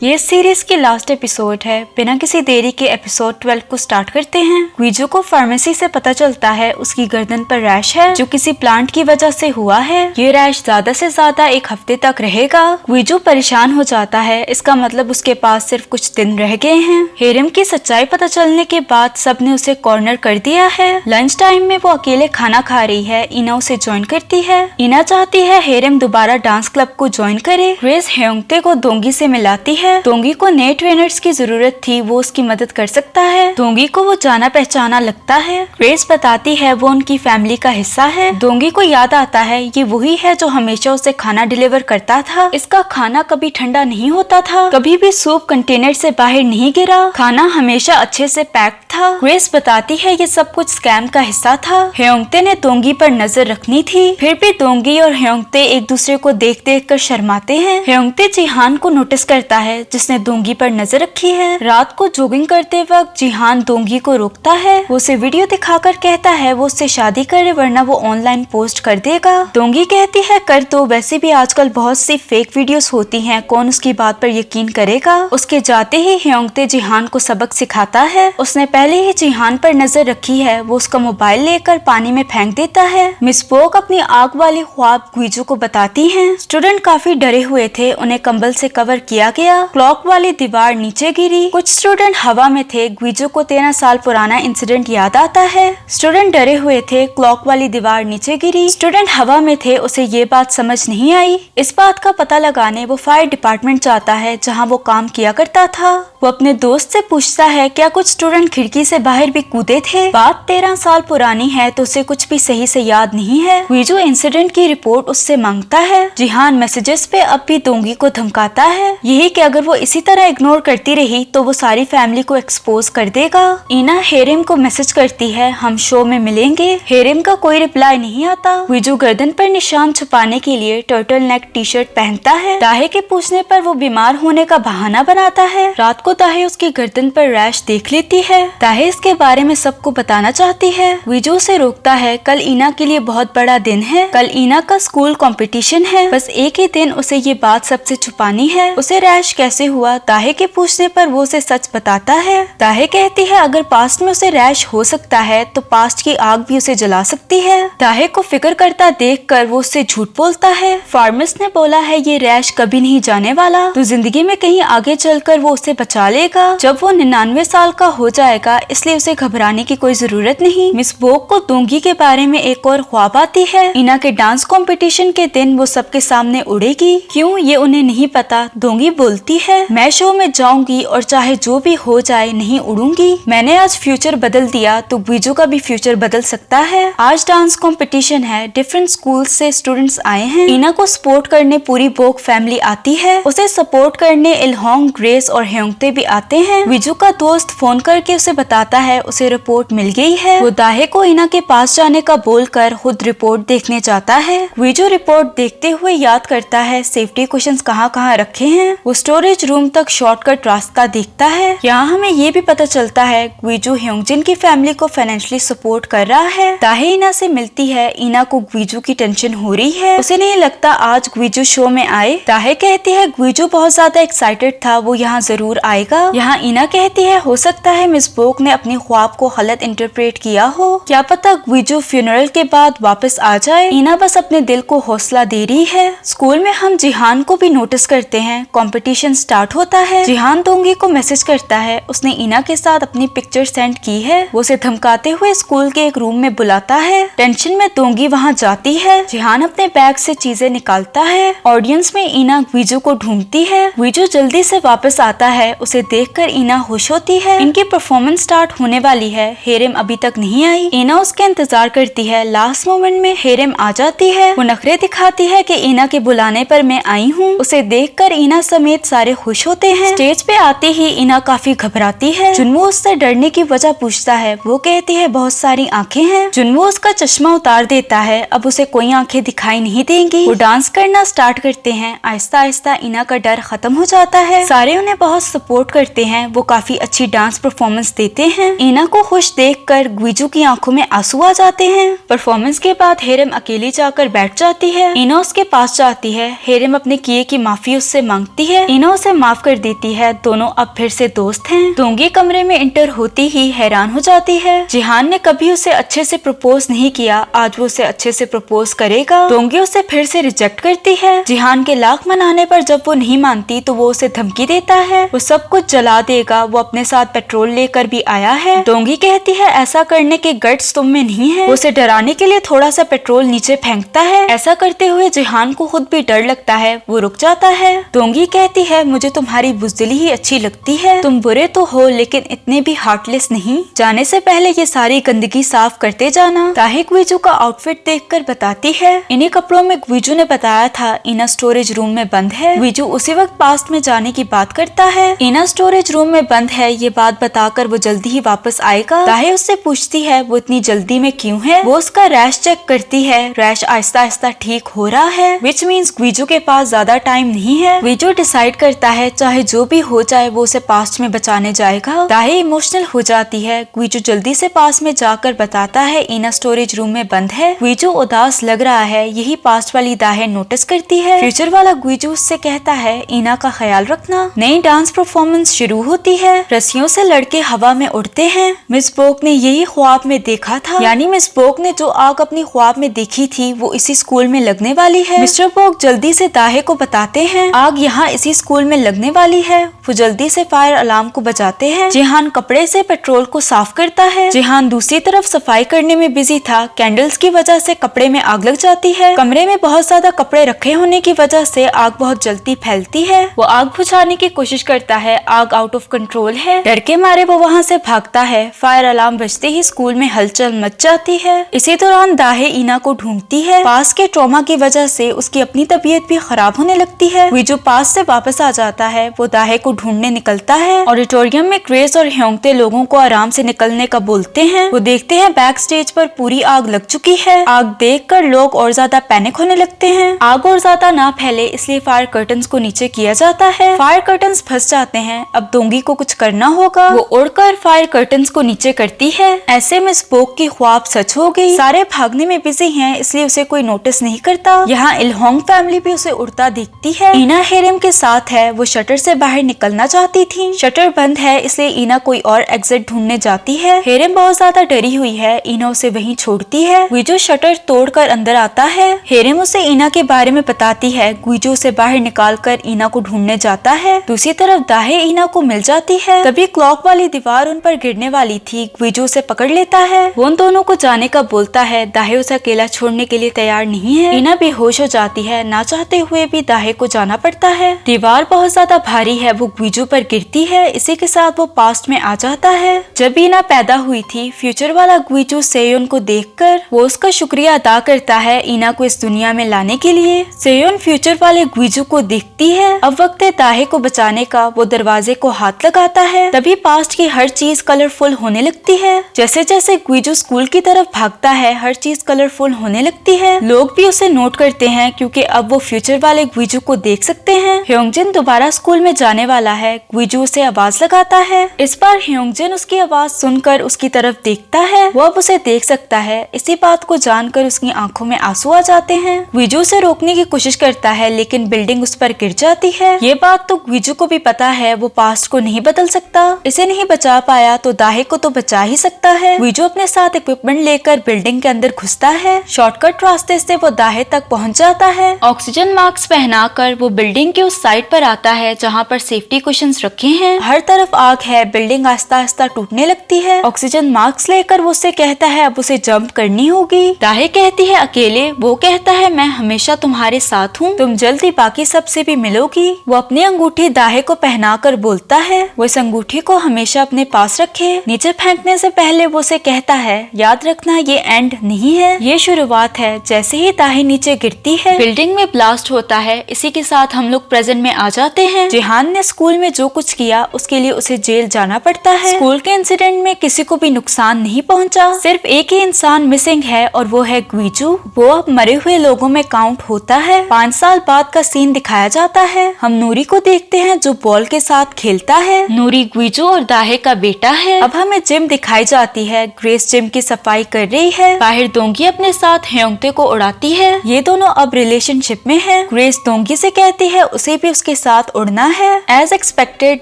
ये सीरीज की last episode है। बिना किसी देरी के एपिसोड 12 को स्टार्ट करते हैं। ग्वीजू को फार्मेसी से पता चलता है उसकी गर्दन पर रैश है जो किसी प्लांट की वजह से हुआ है। ये रैश ज्यादा से ज्यादा 1 हफ्ते तक रहेगा। ग्वीजू परेशान हो जाता है, इसका मतलब उसके पास सिर्फ कुछ दिन रह गए हैं। हेरेम की सच्चाई पता चलने के बाद सबने उसे कॉर्नर कर दिया है। लंच टाइम में वो अकेले खाना खा रही है। इना उसे ज्वाइन करती है। इना चाहती है हेरेम दोबारा डांस क्लब को ज्वाइन करे। ग्रेस हेयोंगते को दोंगी से मिलाती है। दोंगी को नए ट्रेनर्स की जरूरत थी, वो उसकी मदद कर सकता है। दोंगी को वो जाना पहचाना लगता है। ग्रेस बताती है वो उनकी फैमिली का हिस्सा है। दोंगी को याद आता है ये वही है जो हमेशा उसे खाना डिलीवर करता था। इसका खाना कभी ठंडा नहीं होता था, कभी भी सूप कंटेनर से बाहर नहीं गिरा, खाना हमेशा अच्छे से पैक्ड था। ग्रेस बताती है ये सब कुछ स्कैम का हिस्सा था। हेयोंगते ने दोंगी पर नजर रखनी थी, फिर भी दोंगी और हेयोंगते एक दूसरे को देख देख कर शर्माते हैं। हेयोंगते जिहान को नोटिस करता है जिसने दोंगी पर नजर रखी है। रात को जॉगिंग करते वक्त जिहान दोंगी को रोकता है। वो उसे वीडियो दिखाकर कहता है वो उससे शादी करे वरना वो ऑनलाइन पोस्ट कर देगा। दोंगी कहती है कर दो, वैसे भी आजकल बहुत सी फेक वीडियोस होती हैं, कौन उसकी बात पर यकीन करेगा। उसके जाते ही हेयोंगते जिहान को सबक सिखाता है। उसने पहले ही जिहान पर नजर रखी है। वो उसका मोबाइल लेकर पानी में फेंक देता है। मिस पोक अपनी आग वाली ख्वाब ग्वीजू को बताती हैं। स्टूडेंट काफी डरे हुए थे, उन्हें कंबल से कवर किया गया। क्लॉक वाली दीवार नीचे गिरी। कुछ स्टूडेंट हवा में थे। ग्वीजू को 13 साल पुराना इंसिडेंट याद आता है। स्टूडेंट डरे हुए थे, क्लॉक वाली दीवार नीचे गिरी। स्टूडेंट हवा में थे, उसे ये बात समझ नहीं आई। इस बात का पता लगाने वो फायर डिपार्टमेंट जाता है जहाँ वो काम किया करता था। वो अपने दोस्त से पूछता है क्या कुछ स्टूडेंट खिड़की से बाहर भी कूदे थे। बात 13 साल पुरानी है तो उसे कुछ भी सही से याद नहीं है। ग्वीजू इंसिडेंट की रिपोर्ट उससे मांगता है। जिहान मैसेजेस पे अब भी दोंगी को धमकाता है, यही कि अगर वो इसी तरह इग्नोर करती रही तो वो सारी फैमिली को एक्सपोज कर देगा। इना हेरेम को मैसेज करती है हम शो में मिलेंगे। हेरेम का कोई रिप्लाई नहीं आता। ग्वीजू गर्दन पर निशान छुपाने के लिए टर्टल नेक टी शर्ट पहनता है। दाहे के पूछने पर वो बीमार होने का बहाना बनाता है। रात को दाहे उसकी गर्दन पर रैश देख लेती है। दाहे इसके बारे में सबको बताना चाहती है। ग्वीजू उसे रोकता है, कल इना के लिए बहुत बड़ा दिन है, कल इना का स्कूल कंपटीशन है, बस एक ही दिन उसे ये बात सबसे छुपानी है। उसे रैश कैसे हुआ, दाहे के पूछने पर वो उसे सच बताता है। दाहे कहती है अगर पास्ट में उसे रैश हो सकता है तो पास्ट की आग भी उसे जला सकती है। दाहे को फिक्र करता देखकर वो उससे झूठ बोलता है। फार्मेसिस्ट ने बोला है ये रैश कभी नहीं जाने वाला, तो जिंदगी में कहीं आगे चलकर वो उसे बचा लेगा जब वो 99 साल का हो जाएगा, इसलिए उसे घबराने की कोई जरूरत नहीं। मिस बोक को दोंगी के बारे में एक और ख्वाब आती है। इना के डांस कंपटीशन के दिन वो सबके सामने उड़ेगी, क्यों ये उन्हें नहीं पता। दोंगी बोलती है मैं शो में जाऊंगी और चाहे जो भी हो जाए नहीं उड़ूंगी। मैंने आज फ्यूचर बदल दिया तो ग्वीजू का भी फ्यूचर बदल सकता है। आज डांस कंपटीशन है, डिफरेंट स्कूल से स्टूडेंट्स आए हैं। इना को सपोर्ट करने पूरी बोक फैमिली आती है। उसे सपोर्ट करने इलहोंग, ग्रेस और हेयोंगते भी आते हैं। ग्वीजू का दोस्त फोन करके उसे बताता है उसे रिपोर्ट मिल गई है। वो दाहे को इना के पास जाने का बोलकर खुद रिपोर्ट देखने जाता है। ग्वीजू रिपोर्ट देखते हुए याद करता है सेफ्टी कुशन्स कहाँ रखे हैं। वो स्टोरेज रूम तक शॉर्टकट रास्ता देखता है। यहाँ हमें ये भी पता चलता है ग्वीजू हेयोंगजिन की फैमिली को फाइनेंशियली सपोर्ट कर रहा है। दाहे इना से मिलती है। इना को ग्वीजू की टेंशन हो रही है, उसे नहीं लगता आज ग्वीजू शो में आए। दाहे कहती है ग्वीजू बहुत ज्यादा एक्साइटेड था, वो यहाँ जरूर आएगा। यहाँ इना कहती है हो सकता है मिस बोक ने अपनी ख्वाब को गलत इंटरप्रेट किया हो, क्या पता ग्वीजू फ्यूनरल के बाद वापस आ जाए। इना बस अपने दिल को हौसला दे रही है। स्कूल में हम जिहान को भी नोटिस करते हैं। कंपटीशन स्टार्ट होता है। जिहान दोंगी को मैसेज करता है उसने इना के साथ अपनी पिक्चर सेंड की है। वो उसे धमकाते हुए स्कूल के एक रूम में बुलाता है। टेंशन में दोंगी वहाँ जाती है। जिहान अपने बैग से चीजें निकालता है। ऑडियंस में इना ग्वीजू को ढूंढती है। ग्वीजू जल्दी से वापस आता है, उसे देखकर इना खुश होती है। इनकी परफॉर्मेंस स्टार्ट होने वाली है। हेरेम अभी तक नहीं आई। इना उसके इंतजार करती है। लास्ट मोमेंट में हेरेम आ जाती है। वो नखरे दिखाती है कि इना के बुलाने पर मैं आई हूँ। उसे देखकर इना समेत सारे खुश होते हैं। स्टेज पे आते ही इना काफी घबराती है। जुनवो उससे डरने की वजह पूछता है। वो कहती है बहुत सारी आंखें हैं। जुनवो उसका चश्मा उतार देता है, अब उसे कोई आंखें दिखाई नहीं देंगी। वो डांस करना स्टार्ट करते हैं। आहिस्ता आहिस्ता इना का डर खत्म हो जाता है। सारे उन्हें बहुत सपोर्ट करते हैं। वो काफी अच्छी डांस परफॉर्मेंस देते हैं। इना को खुश देखकर ग्वीजू की आंखों में आंसू आ जाते हैं। परफॉर्मेंस के बाद हेरेम अकेली जाकर बैठ जाती है। इना उसके पास जाती है। हेरेम अपने किए की माफी उससे मांगती है। इना उसे माफ कर देती है। दोनों अब फिर से दोस्त हैं। दोंगी कमरे में इंटर होती ही हैरान हो जाती है। जिहान ने कभी उसे अच्छे से प्रपोज नहीं किया, आज वो उसे अच्छे से प्रपोज करेगा। दोंगी उसे फिर से रिजेक्ट करती है। जिहान के लाख मनाने पर जब वो नहीं मानती तो वो उसे धमकी देता है, वो सब कुछ जला देगा। वो अपने साथ पेट्रोल लेकर भी आया है। दोंगी कहती है ऐसा करने के गट्स तुम में नहीं है। वो उसे डराने के लिए थोड़ा सा पेट्रोल नीचे फेंकता है। ऐसा करते हुए जिहान को खुद भी डर लगता है, वो रुक जाता है। दोंगी कहती है मुझे तुम्हारी बुज़दिली ही अच्छी लगती है, तुम बुरे तो हो लेकिन इतने भी हार्टलेस नहीं। जाने से पहले ये सारी गंदगी साफ करते जाना। दाहे ग्वीजू का आउटफिट देखकर बताती है इन्हीं कपड़ों में ग्वीजू ने बताया था इना स्टोरेज रूम में बंद है। ग्वीजू उसी वक्त पास्ट में जाने की बात करता है। इना स्टोरेज रूम में बंद है ये बात बताकर वो जल्दी ही वापस आएगा। दाहे उससे पूछती है वो इतनी जल्दी में क्यों है। वो उसका रैश चेक करती है। रैश आहिस्ता आहिस्ता ठीक हो रहा है, विच मीन्स ग्वीजू के पास ज्यादा टाइम नहीं है। ग्वीजू डिसाइड करता है चाहे जो भी हो जाए वो उसे पास्ट में बचाने जाएगा। दाहे इमोशनल हो जाती है। ग्वीजू जल्दी से पास में जाकर बताता है इना स्टोरेज रूम में बंद है। ग्वीजू उदास लग रहा है, यही पास्ट वाली दाहे नोटिस करती है। फ्यूचर वाला ग्वीजू उससे कहता है इना का ख्याल रखना। नई डांस परफॉर्मेंस शुरू होती है। रस्सियों से लड़के हवा में उड़ते हैं। मिस बोक ने यही ख्वाब में देखा था, यानी मिस बोक ने जो आग अपनी ख्वाब में देखी थी वो इसी स्कूल में लगने वाली है। मिस्टर बोक जल्दी से दाहे को बताते हैं आग यहाँ इसी स्कूल में लगने वाली है। वो जल्दी से फायर अलार्म को बजाते हैं। जिहान कपड़े से पेट्रोल को साफ करता है। जिहान दूसरी तरफ सफाई करने में बिजी था। कैंडल्स की वजह से कपड़े में आग लग जाती है। कमरे में बहुत ज्यादा कपड़े रखे होने की वजह से आग बहुत जल्दी फैलती है। वो आग बुझाने की कोशिश करता है, आग आउट ऑफ कंट्रोल है। डर के मारे वो वहाँ से भागता है। फायर अलार्म बजते ही स्कूल में हलचल मच जाती है। इसी दौरान दाहे इना को ढूंढती है। पास के ट्रॉमा की वजह से उसकी अपनी तबीयत भी खराब होने लगती है। वीजू पास से वापस आ जाता है। वो दाहे को ढूंढने निकलता है। ऑडिटोरियम में ग्रेस और ह्योंगते लोगों को आराम से निकलने का बोलते हैं। वो देखते हैं बैक स्टेज पर पूरी आग लग चुकी है। आग देखकर लोग और ज्यादा पैनिक होने लगते हैं। आग और ज्यादा ना फैले इसलिए फायर कर्टन्स को नीचे किया जाता है। फायर कर्टन्स फंस जाते हैं। अब दोंगी को कुछ करना होगा। वो उड़कर फायर कर्टन्स को नीचे करती है। ऐसे में स्पोक की ख्वाब सच हो गई। सारे भागने में बिजी हैं इसलिए उसे कोई नोटिस नहीं करता। यहाँ इल्होंग फैमिली भी उसे उड़ता दिखती है। इना हेरेम के साथ है। वो शटर से बाहर निकलना चाहती थी। शटर बंद है इसलिए इना कोई और एग्जिट ढूंढने जाती है। हेरेम बहुत ज्यादा डरी हुई है। इना उसे वहीं छोड़ती है। ग्वीजू शटर तोड़कर अंदर आता है। हेरेम उसे इना के बारे में बताती है। ग्वीजू उसे बाहर निकालकर इना को ढूंढने जाता है। दूसरी तरफ दाहे इना को मिल जाती है। तभी क्लॉक वाली दीवार उन पर गिरने वाली थी। ग्वीजू उसे पकड़ लेता है। वो उन दोनों को जाने का बोलता है। दाहे उसे अकेला छोड़ने के लिए तैयार नहीं है। इना बेहोश हो जाती है। ना चाहते हुए भी दाहे को जाना पड़ता है। दीवार बहुत ज्यादा भारी है। वो ग्वीजू पर गिरती है। इसी के साथ वो पास्ट में आ जाता है। जब इना पैदा हुई थी फ्यूचर वाला ग्वीजू सेयोन को देखकर वो उसका शुक्रिया अदा करता है इना को इस दुनिया में लाने के लिए। सेयोन फ्यूचर वाले ग्वीजू को देखती है। अब वक्त है दाहे को बचाने का। वो दरवाजे को हाथ लगाता है। तभी पास्ट की हर चीज कलरफुल होने लगती है। जैसे जैसे ग्वीजू स्कूल की तरफ भागता है हर चीज कलरफुल होने लगती है। लोग भी उसे नोट करते हैं क्योंकि अब वो फ्यूचर वाले ग्वीजू को देख सकते हैं। ह्योंगजिन दोबारा स्कूल में जाने वाला है। ग्वीजू उसे आवाज लगाता है। इस बार ह्योंगजिन उसकी आवाज सुनकर उसकी तरफ देखता है। वो अब उसे देख सकता है। इसी बात को जानकर उसकी आंखों में आंसू आ जाते हैं। ग्वीजू उसे रोकने की कोशिश करता है लेकिन बिल्डिंग उस पर गिर जाती है। ये बात तो ग्वीजू को भी पता है। वो पास्ट को नहीं बदल सकता। इसे नहीं बचा पाया तो दाहे को तो बचा ही सकता है। ग्वीजू अपने साथ इक्विपमेंट लेकर बिल्डिंग के अंदर घुसता है। शॉर्टकट रास्ते से वो दाहे तक पहुंच जाता है। ऑक्सीजन मास्क पहनाकर वो बिल्डिंग के उस साइड पर आता है जहाँ पर सेफ्टी कुशन्स रखे हैं। हर तरफ आग है। बिल्डिंग आहिस्ता आहिस्ता टूटने लगती है। ऑक्सीजन मास्क लेकर वो उससे कहता है अब उसे जंप करनी होगी। दाहे कहती है अकेले। वो कहता है मैं हमेशा तुम्हारे साथ हूँ, तुम जल्दी बाकी सबसे भी मिलोगी। वो अपनी अंगूठी दाहे को पहनाकर बोलता है वो इस अंगूठी को हमेशा अपने पास रखे। नीचे फेंकने से पहले वो उसे कहता है याद रखना ये एंड नहीं है, ये शुरुआत है। जैसे ही दाहे नीचे गिरती है बिल्डिंग में ब्लास्ट होता है। इसी के साथ हम लोग प्रेजेंट में आ जाते हैं। जिहान ने स्कूल में जो कुछ किया उसके लिए उसे जेल जाना पड़ता है। स्कूल के इंसिडेंट में किसी को भी नुकसान नहीं पहुंचा। सिर्फ एक ही इंसान मिसिंग है और वो है ग्वीजू। वो अब मरे हुए लोगों में काउंट होता है। 5 साल बाद का सीन दिखाया जाता है। हम नूरी को देखते हैं जो बॉल के साथ खेलता है। नूरी ग्वीजू और दाहे का बेटा है। अब हमें जिम दिखाई जाती है। ग्रेस जिम की सफाई कर रही है। बाहर दोंगी अपने साथ ह्योंगते को उड़ाती है। ये दोनों अब रिलेशनशिप में है। ग्रेस दोंगी से कहती है उसे भी उसके के साथ उड़ना है। एज एक्सपेक्टेड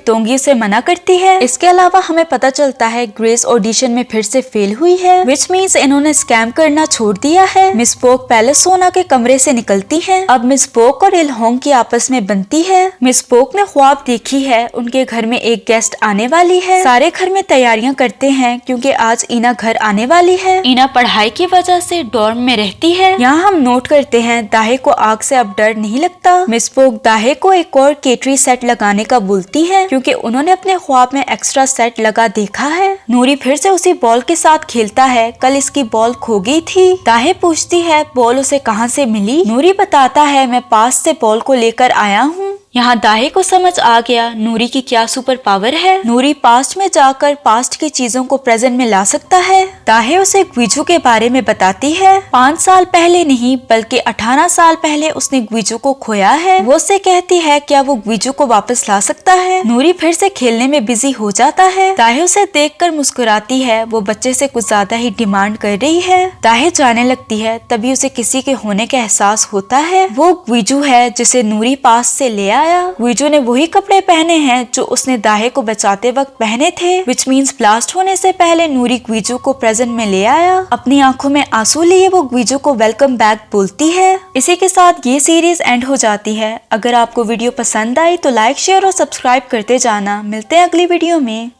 दोंगी उसे मना करती है। इसके अलावा हमें पता चलता है ग्रेस ऑडिशन में फिर से फेल हुई है, विच मीन्स इन्होंने स्कैम करना छोड़ दिया है। मिस पोक पहले सोना के कमरे से निकलती है। अब मिस पोक और इलहोंग की आपस में बनती है। मिस पोक ने ख्वाब देखी है उनके घर में एक गेस्ट आने वाली है। सारे घर में तैयारियां करते हैं क्योंकि आज ईना घर आने वाली है। ईना पढ़ाई की वजह से डॉर्म में रहती है। यहाँ हम नोट करते हैं दाहे को आग से अब डर नहीं लगता। मिस पोक दाहे को एक और केटरी सेट लगाने का बोलती है क्योंकि उन्होंने अपने ख्वाब में एक्स्ट्रा सेट लगा देखा है। नूरी फिर से उसी बॉल के साथ खेलता है। कल इसकी बॉल खो गई थी। दाहे पूछती है बॉल उसे कहाँ से मिली। नूरी बताता है मैं पास से बॉल को लेकर आया हूँ। यहाँ दाहे को समझ आ गया नूरी की क्या सुपर पावर है। नूरी पास्ट में जाकर पास्ट की चीजों को प्रेजेंट में ला सकता है। दाहे उसे ग्विजू के बारे में बताती है। 5 साल पहले नहीं बल्कि 18 साल पहले उसने ग्विजू को खोया है। वो उससे कहती है क्या वो ग्विजू को वापस ला सकता है। नूरी फिर से खेलने में बिजी हो जाता है। दाहे उसे देखकर मुस्कुराती है। वो बच्चे से कुछ ज्यादा ही डिमांड कर रही है। दाहे जाने लगती है तभी उसे किसी के होने का एहसास होता है। वो ग्विजू है जिसे नूरी पास से ले आया। ग्विजू ने वही कपड़े पहने हैं जो उसने दाहे को बचाते वक्त पहने थे, विच मीन्स ब्लास्ट होने से पहले नूरी ग्विजू को प्रेजेंट में ले आया। अपनी आंखों में आंसू लिए वो ग्विजू को वेलकम बैक बोलती है। इसी के साथ ये सीरीज एंड हो जाती है। अगर आपको वीडियो पसंद आई तो लाइक शेयर और सब्सक्राइब करते जाना। मिलते हैं अगली वीडियो में।